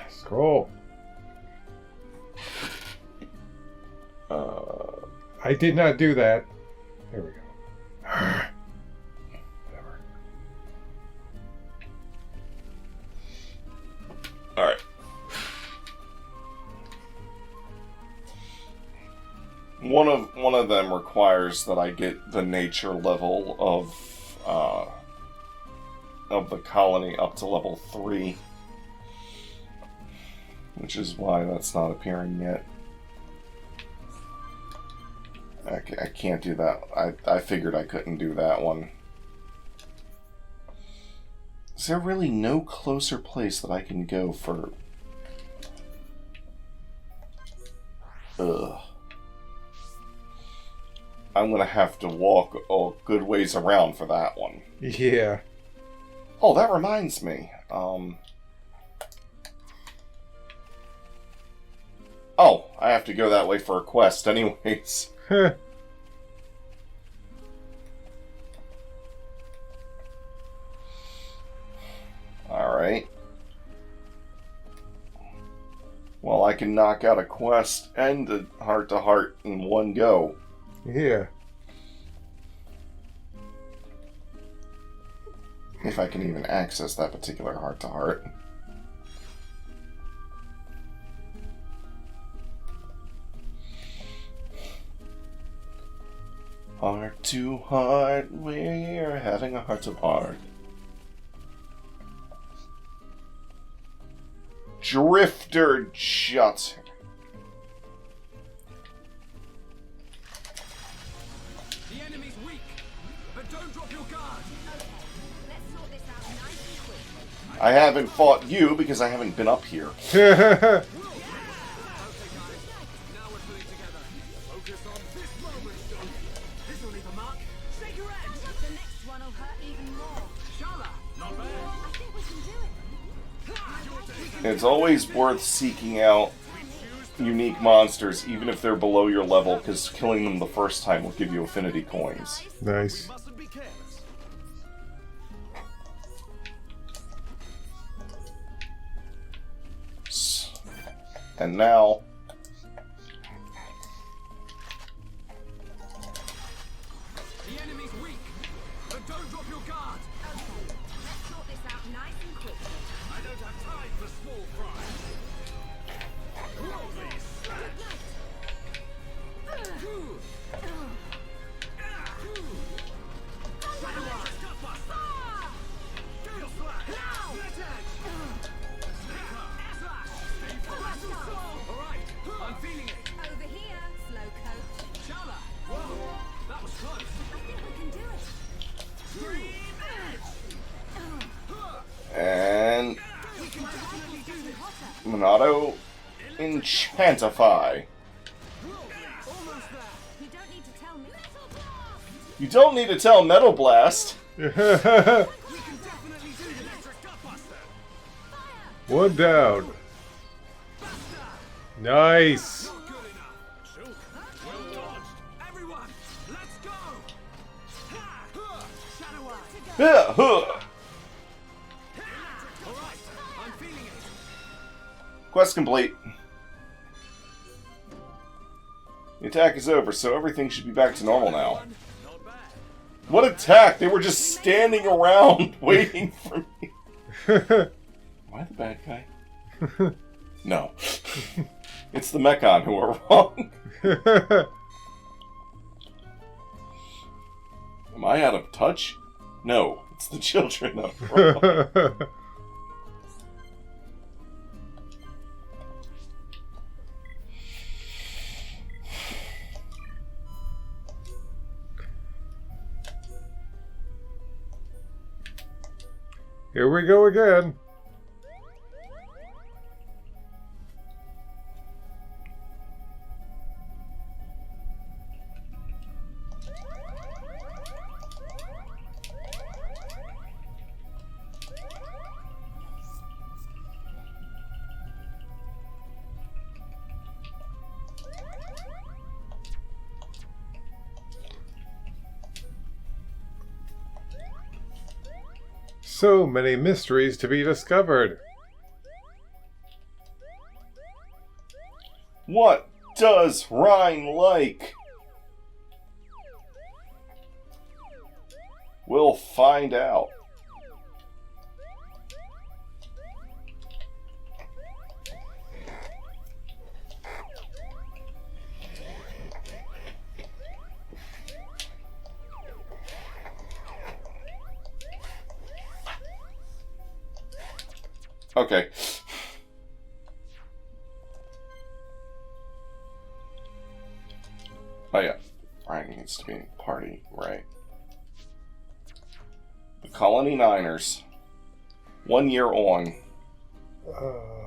Scroll. I did not do that. There we go. Whatever. Alright. One of them requires that I get the nature level of the colony up to level 3. Which is why that's not appearing yet. I can't do that. I figured I couldn't do that one. Is there really no closer place that I can go for... Ugh. I'm gonna have to walk a good ways around for that one. Yeah. Oh, that reminds me. Oh, I have to go that way for a quest anyways. Alright. Well, I can knock out a quest and a heart-to-heart in one go. Yeah. If I can even access that particular heart-to-heart. Heart to heart, we're having a heart-to-heart. Drifter Jutter. The enemy's weak, but don't drop your guard. Let's sort this out nice and quick. I haven't fought you because I haven't been up here. Okay, guys. Now we're pulling together. Focus on this moment. This'll leave a mark. Shake your edge. The next one will hurt even more. Shala, not bad. I think we can do it. It's always worth seeking out unique monsters, even if they're below your level, because killing them the first time will give you affinity coins. Nice. Mustn't be careless. And now... The enemy's weak, but don't drop your guard. Let's sort this out nice and quick. I don't have time for small fry. Roll these. I'm feeling it. Over here, slow coach. Shala. Whoa, that was close. I think we can do it. And... We can definitely do this. Monado Enchantify. Almost there. You don't need to tell me. Metal blast! You don't need to tell Metal Blast. We can definitely do this. Electric Gutbuster. One down. Nice. Not good enough. Shoot. Well dodged. Everyone, let's go. Ha! Shadow Eye. Yeah, huh. All right, I'm feeling it. Quest complete. The attack is over, so everything should be back to normal now. Not bad. What attack? They were just standing around waiting for me. Am I the bad guy? No. It's the Mechon who are wrong. Am I out of touch? No, it's the children of Here we go again. So many mysteries to be discovered. What does Rhine like? We'll find out. Okay. Oh yeah, Ryan needs to be in the party, right? The Colony Niners. 1 year on.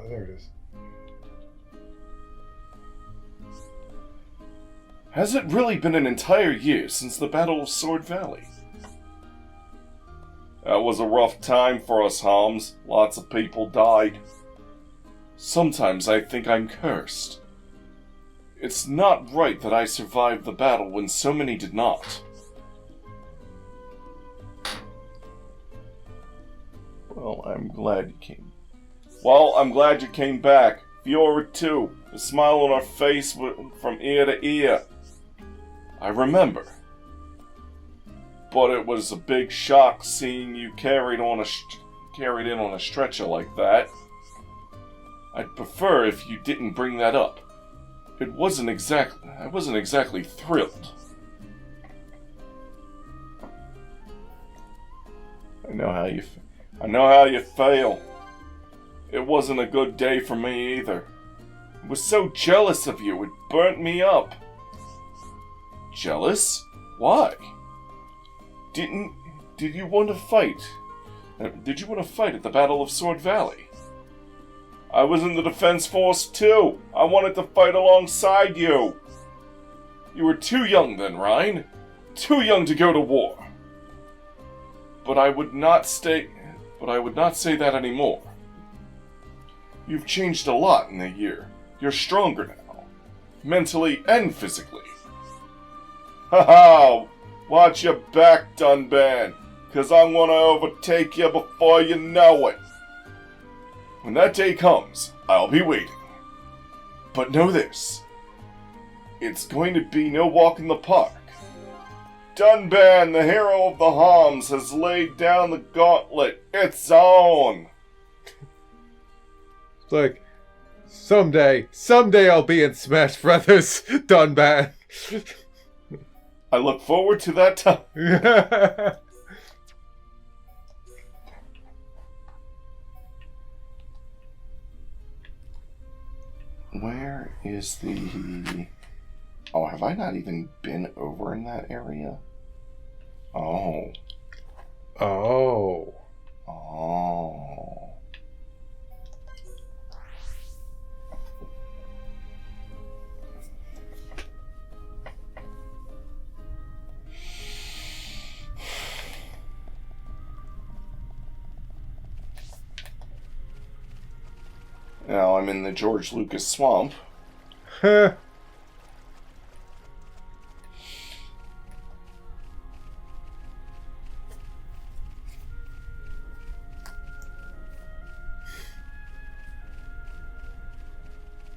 There it is. Has it really been an entire year since the Battle of Sword Valley? That was a rough time for us, Holmes. Lots of people died. Sometimes I think I'm cursed. It's not right that I survived the battle when so many did not. Well, I'm glad you came back. Fiora too. The smile on her face from ear to ear. I remember. But it was a big shock seeing you carried in on a stretcher like that. I'd prefer if you didn't bring that up. I wasn't exactly thrilled. I know how you feel. It wasn't a good day for me either. I was so jealous of you, it burnt me up. Jealous? Why? Did you want to fight? Did you want to fight at the Battle of Sword Valley? I was in the Defense Force too. I wanted to fight alongside you. You were too young then, Ryan. Too young to go to war. But I would not say that anymore. You've changed a lot in a year. You're stronger now. Mentally and physically. Haha! Watch your back, Dunban, 'cause I'm gonna overtake you before you know it. When that day comes, I'll be waiting. But know this. It's going to be no walk in the park. Dunban, the hero of the Homs, has laid down the gauntlet. It's on! It's like, someday I'll be in Smash Brothers, Dunban. I look forward to that time. Where is the... Oh, have I not even been over in that area? Oh. Oh. Oh. Now I'm in the George Lucas swamp. Huh.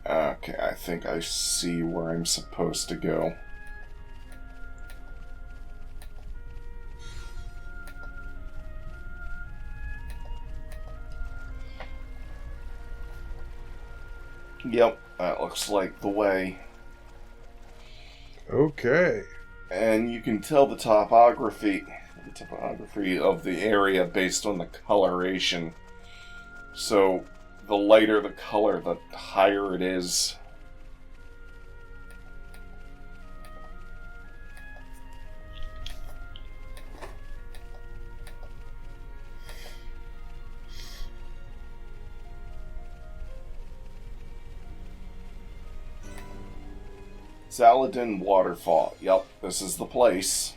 Okay, I think I see where I'm supposed to go. Yep, that looks like the way. Okay. And you can tell the topography of the area based on the coloration. So the lighter the color, the higher it is. Saladin Waterfall. Yep, this is the place.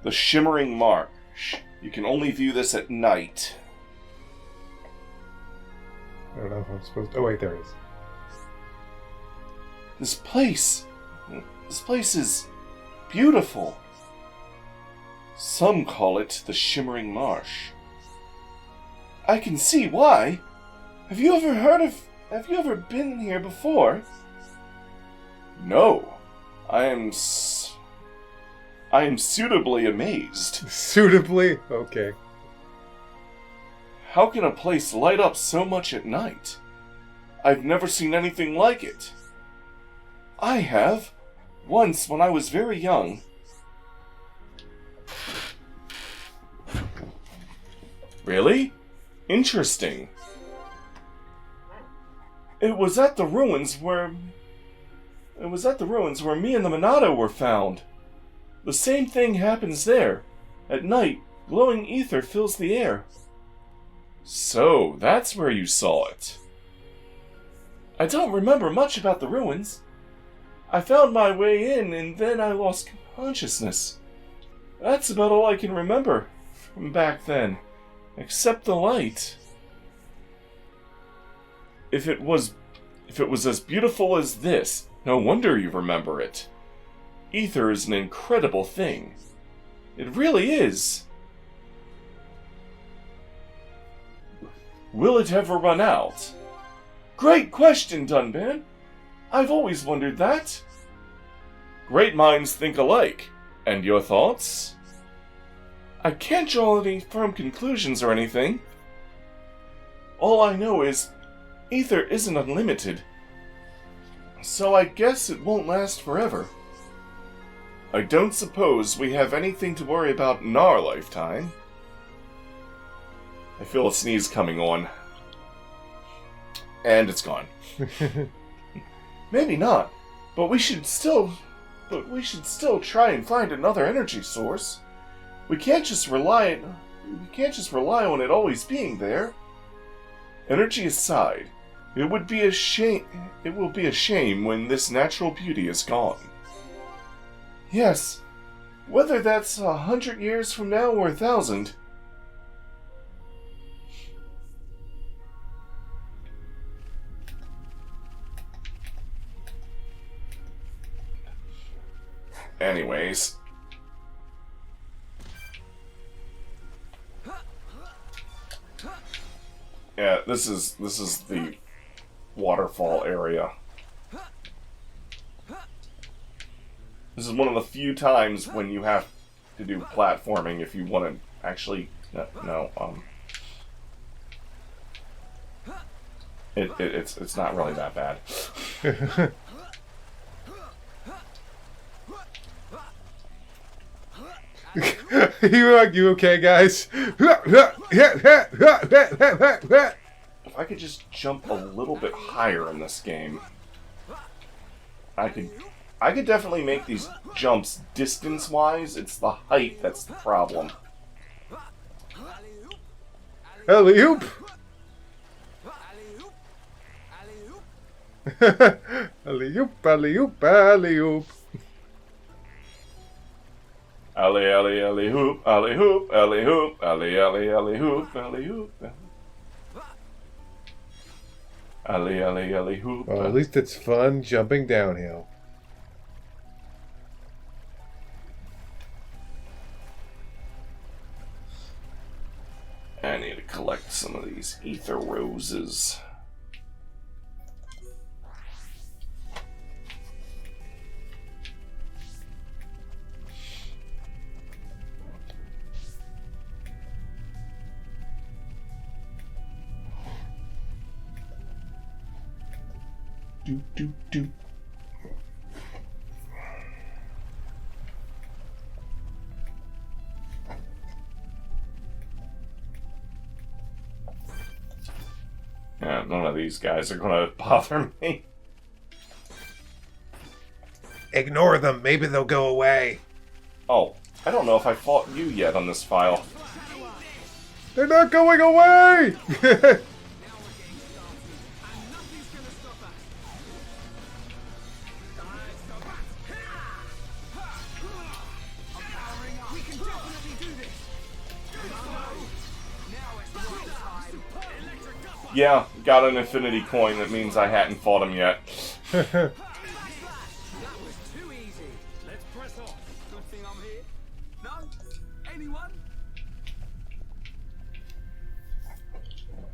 The Shimmering Marsh. You can only view this at night. I don't know if I'm supposed to... Oh, wait, there it is. This place is beautiful. Some call it the Shimmering Marsh. I can see why. Have you ever been here before? No. I am suitably amazed. Suitably? Okay. How can a place light up so much at night? I've never seen anything like it. I have. Once, when I was very young. Really? Interesting. It was at the ruins where me and the Monado were found. The same thing happens there. At night, glowing ether fills the air. So, that's where you saw it. I don't remember much about the ruins. I found my way in, and then I lost consciousness. That's about all I can remember from back then, except the light. If it was as beautiful as this, no wonder you remember it. Ether is an incredible thing. It really is. Will it ever run out? Great question, Dunban. I've always wondered that. Great minds think alike. And your thoughts? I can't draw any firm conclusions or anything. All I know is, ether isn't unlimited. So I guess it won't last forever. I don't suppose we have anything to worry about in our lifetime. I feel a sneeze coming on. And it's gone. Maybe not, but we should still try and find another energy source. We can't just rely on it always being there. Energy aside, it will be a shame when this natural beauty is gone. Yes, whether that's 100 years from now or 1,000. Anyways. Yeah, this is the Waterfall Area. This is one of the few times when you have to do platforming if you want to actually... It's not really that bad. You okay, guys? If I could just jump a little bit higher in this game, I could definitely make these jumps distance-wise. It's the height that's the problem. Alley-oop! Alley-oop, alley-oop, alley-oop. Alley, alley, alley, hoop, alley, hoop, alley, hoop, alley, alley, alley, hoop, alley, hoop. Alley, alley, alley, hoop. Well, at least it's fun jumping downhill. I need to collect some of these ether roses. do. Yeah, none of these guys are gonna bother me. Ignore them. Maybe they'll go away. Oh, I don't know if I fought you yet on this file. They're not going away! Yeah, got an infinity coin. That means I hadn't fought him yet. That was too easy. Let's press on. Good thing I'm here. No? Anyone?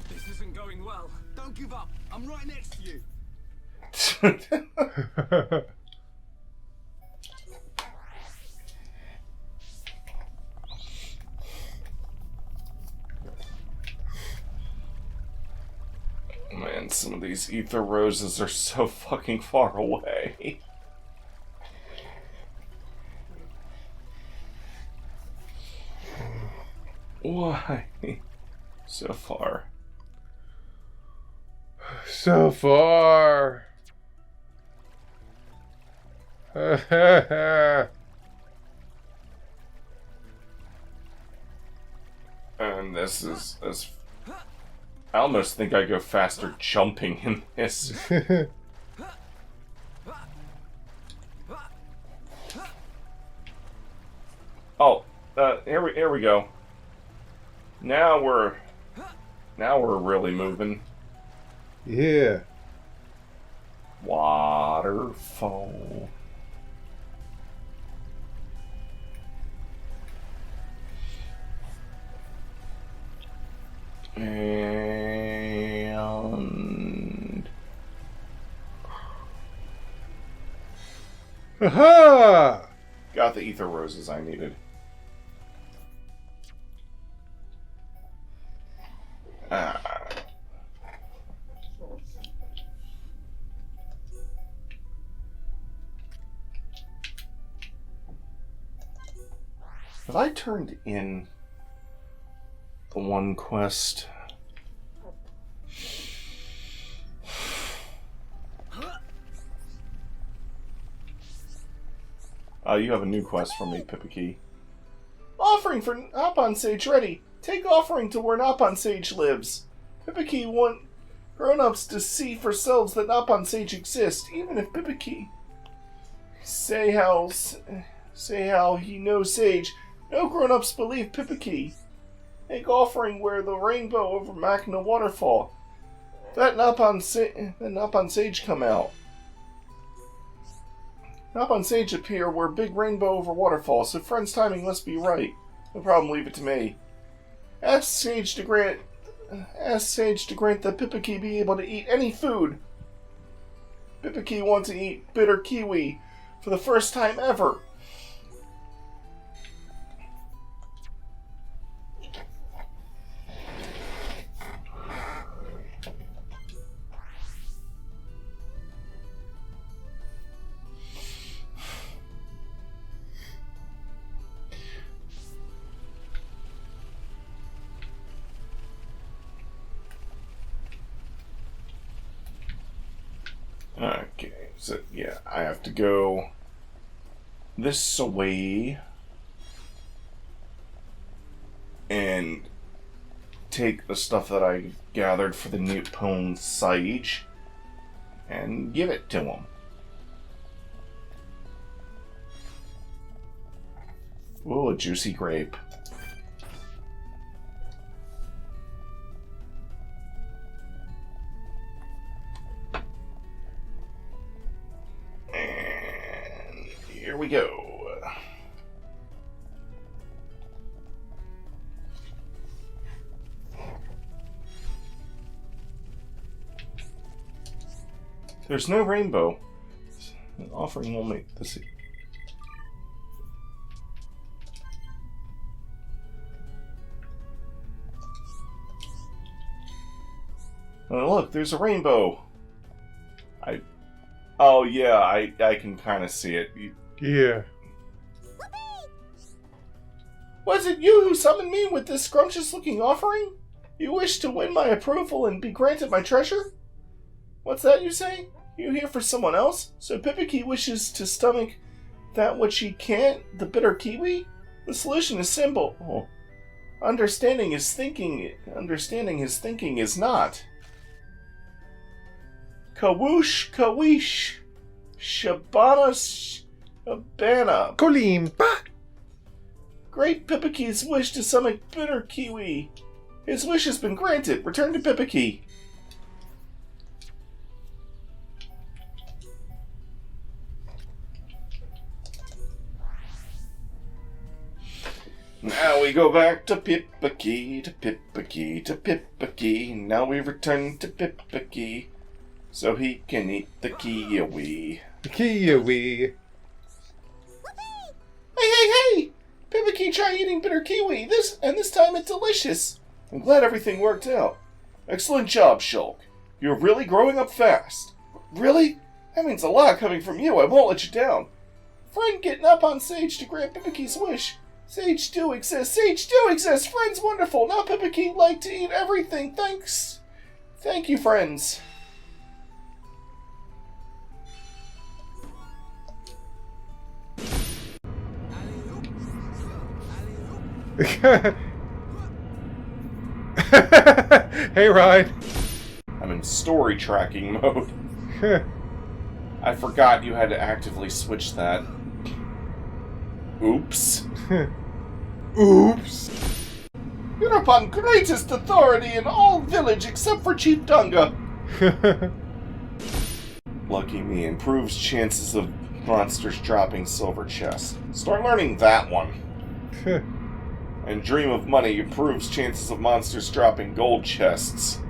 This isn't going well. Don't give up. I'm right next to you. Man, some of these ether roses are so fucking far away. Why? So far. So far. And this is as I almost think I go faster jumping in this. Oh, here we go. Now we're really moving. Yeah. Waterfall. And Aha! got the ether roses I needed. Have I turned in the one quest? You have a new quest for me, Pipiki. Offering for Napon Sage ready. Take offering to where Napon Sage lives. Pipiki want grown-ups to see for selves that Napon Sage exists, even if Pipiki say how he knows Sage. No grown-ups believe Pipiki. Take offering where the rainbow over Machina Waterfall. That Napon Sage come out. Napon Sage appear where big rainbow over waterfall, so friend's timing must be right. No problem, leave it to me. Ask Sage to grant that Pipiki be able to eat any food. Pipiki wants to eat bitter kiwi for the first time ever. Okay, so yeah, I have to go this way and take the stuff that I gathered for the Nippon Sage and give it to him. Ooh, a juicy grape. Here we go. There's no rainbow. An offering will make this. Oh, look, there's a rainbow. I Oh, yeah, I can kind of see it. Yeah. Was it you who summoned me with this scrumptious-looking offering? You wish to win my approval and be granted my treasure? What's that you say? You here for someone else? So Pipiki wishes to stomach that which he can't, the bitter kiwi? The solution is simple. Oh. Understanding his thinking is not. Kawoosh, kawish, shabana, shabana. Kolimba! Great Pipiki's wish to summon bitter kiwi. His wish has been granted. Return to Pipiki. Now we go back to Pipiki, to Pipiki, to Pipiki. Now we return to Pipiki, so he can eat the kiwi. The kiwi. Hey! Pipiki, try eating bitter kiwi. This time it's delicious. I'm glad everything worked out. Excellent job, Shulk. You're really growing up fast. Really? That means a lot coming from you. I won't let you down. Friend getting up on stage to grant Pipiki's wish. Sage do exist. Sage do exist. Friends wonderful. Now Pipiki like to eat everything. Thanks. Thank you, friends. Hey, Ryan. I'm in story tracking mode. I forgot you had to actively switch that. Oops. Oops. You're upon greatest authority in all village except for Chief Dunga. Lucky me, improves chances of monsters dropping silver chest. Start learning that one. And Dream of Money improves chances of monsters dropping gold chests.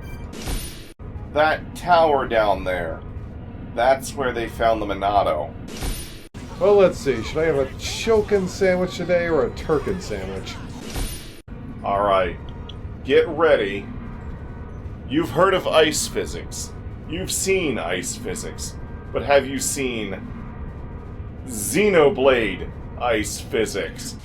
That tower down there, that's where they found the Monado. Well, let's see. Should I have a chokin sandwich today or a turkin sandwich? Alright, get ready. You've heard of ice physics. You've seen ice physics. But have you seen Xenoblade ice physics?